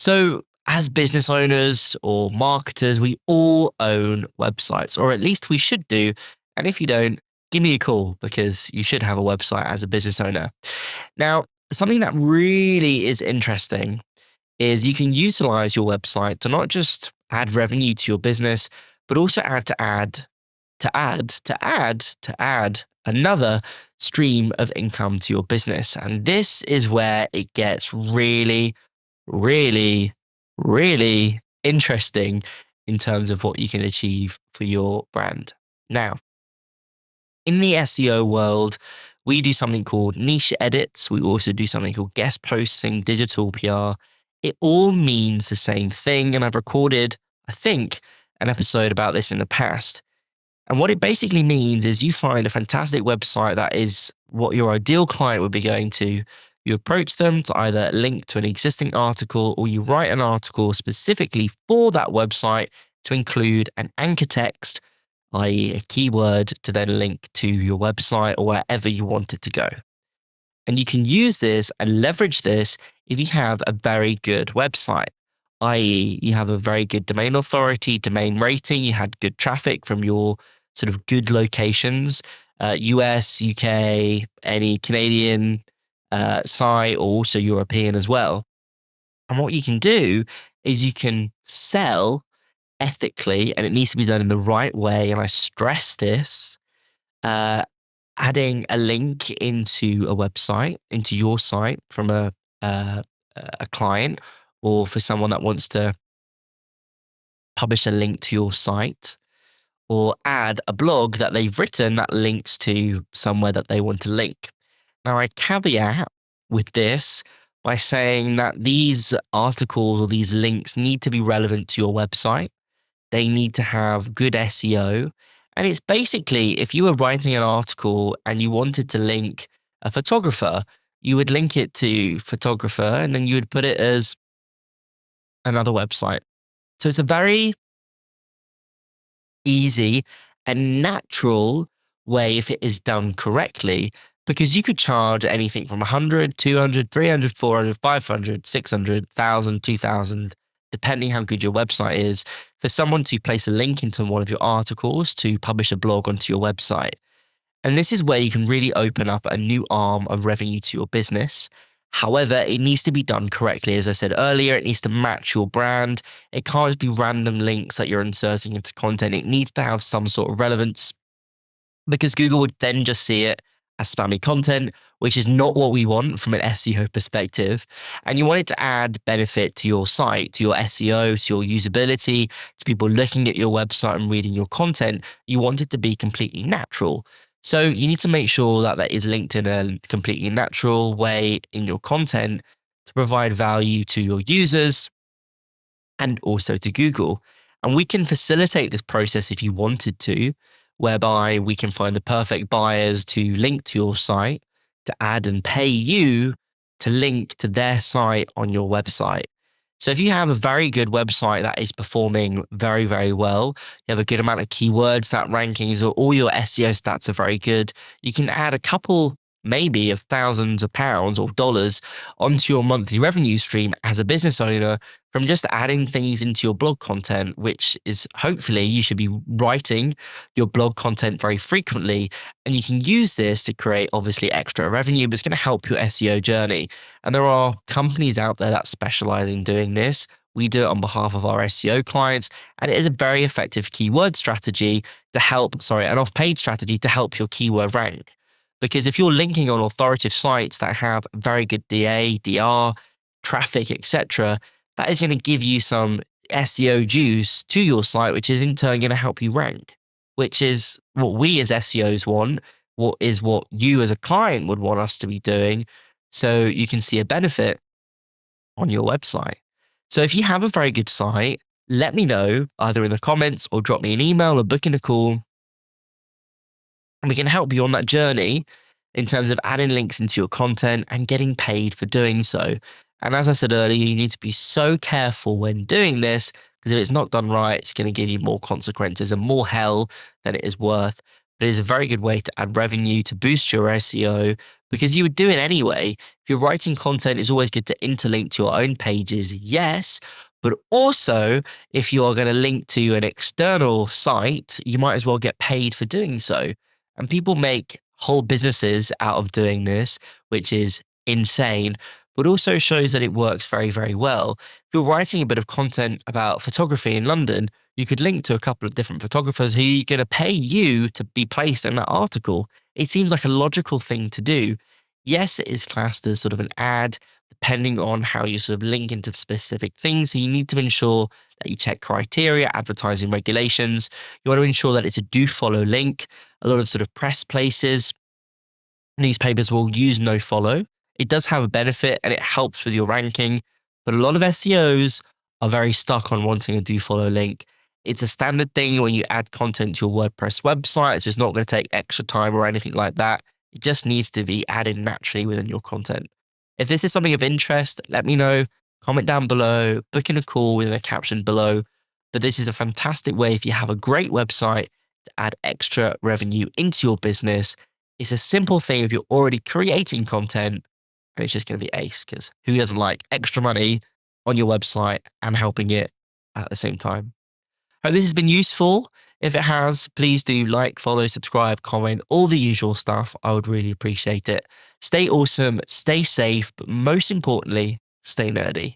So, as business owners or marketers, we all own websites, or at least we should do. And if you don't, give me a call because you should have a website as a business owner. Now, something that really is interesting is you can utilize your website to not just add revenue to your business, but also add another stream of income to your business. And this is where it gets really, really interesting in terms of what you can achieve for your brand. Now, in the SEO world, we do something called niche edits. We also do something called guest posting, digital PR. It all means the same thing. And I've recorded, I think, an episode about this in the past. And what it basically means is you find a fantastic website that is what your ideal client would be going to. You approach them to either link to an existing article or you write an article specifically for that website to include an anchor text, i.e., a keyword to then link to your website or wherever you want it to go. And you can use this and leverage this if you have a very good website, i.e., you have a very good domain authority, domain rating, you had good traffic from your sort of good locations, US, UK, any Canadian site, or also European as well. And what you can do is you can sell ethically, and it needs to be done in the right way. And I stress this, adding a link into a website, into your site from a client, or for someone that wants to publish a link to your site, or add a blog that they've written that links to somewhere that they want to link. Now, I caveat with this by saying that these articles or these links need to be relevant to your website. They need to have good SEO. And it's basically, if you were writing an article and you wanted to link a photographer, you would link it to photographer and then you would put it as another website. So it's a very easy and natural way if it is done correctly, because you could charge anything from 100, 200, 300, 400, 500, 600, 1,000, 2,000, depending how good your website is, for someone to place a link into one of your articles to publish a blog onto your website. And this is where you can really open up a new arm of revenue to your business. However, it needs to be done correctly. As I said earlier, it needs to match your brand. It can't just be random links that you're inserting into content. It needs to have some sort of relevance, because Google would then just see it as spammy content, which is not what we want from an SEO perspective. And you want it to add benefit to your site, to your SEO, to your usability, to people looking at your website and reading your content. You want it to be completely natural. So you need to make sure that that is linked in a completely natural way in your content to provide value to your users and also to Google. And we can facilitate this process if you wanted to, whereby we can find the perfect buyers to link to your site, to add and pay you to link to their site on your website. So if you have a very good website that is performing very, very well, you have a good amount of keywords, that rankings, or all your SEO stats are very good, you can add a couple, maybe of thousands of pounds or dollars onto your monthly revenue stream as a business owner from just adding things into your blog content, which is hopefully you should be writing your blog content very frequently. And you can use this to create obviously extra revenue, but it's going to help your SEO journey. And there are companies out there that specialize in doing this. We do it on behalf of our SEO clients, and it is a very effective keyword strategy to help, an off-page strategy to help your keyword rank. Because if you're linking on authoritative sites that have very good DA, DR, traffic, etc., that is going to give you some SEO juice to your site, which is in turn going to help you rank, which is what we as SEOs want, what you as a client would want us to be doing, so you can see a benefit on your website. So if you have a very good site, let me know either in the comments or drop me an email or book in a call, and we can help you on that journey in terms of adding links into your content and getting paid for doing so. And as I said earlier, you need to be so careful when doing this, because if it's not done right, it's going to give you more consequences and more hell than it is worth. but it's a very good way to add revenue to boost your SEO because you would do it anyway. If you're writing content, it's always good to interlink to your own pages, yes, but also if you are going to link to an external site, you might as well get paid for doing so. And people make whole businesses out of doing this, which is insane, but also shows that it works very, very well. If you're writing a bit of content about photography in London, you could link to a couple of different photographers who are going to pay you to be placed in that article. It seems like a logical thing to do. Yes, it is classed as sort of an ad, depending on how you sort of link into specific things. So you need to ensure that you check criteria, advertising regulations. You want to ensure that it's a do follow link. A lot of sort of press places, newspapers will use no follow. It does have a benefit and it helps with your ranking, but a lot of SEOs are very stuck on wanting a do follow link. It's a standard thing when you add content to your WordPress website, so it's not going to take extra time or anything like that. It just needs to be added naturally within your content. If this is something of interest, let me know. Comment down below, book in a call with a caption below. But this is a fantastic way if you have a great website to add extra revenue into your business. It's a simple thing if you're already creating content, and it's just going to be ace because who doesn't like extra money on your website and helping it at the same time? Hope this has been useful. If it has, please do like, follow, subscribe, comment, all the usual stuff. I would really appreciate it. Stay awesome, stay safe, but most importantly, stay nerdy.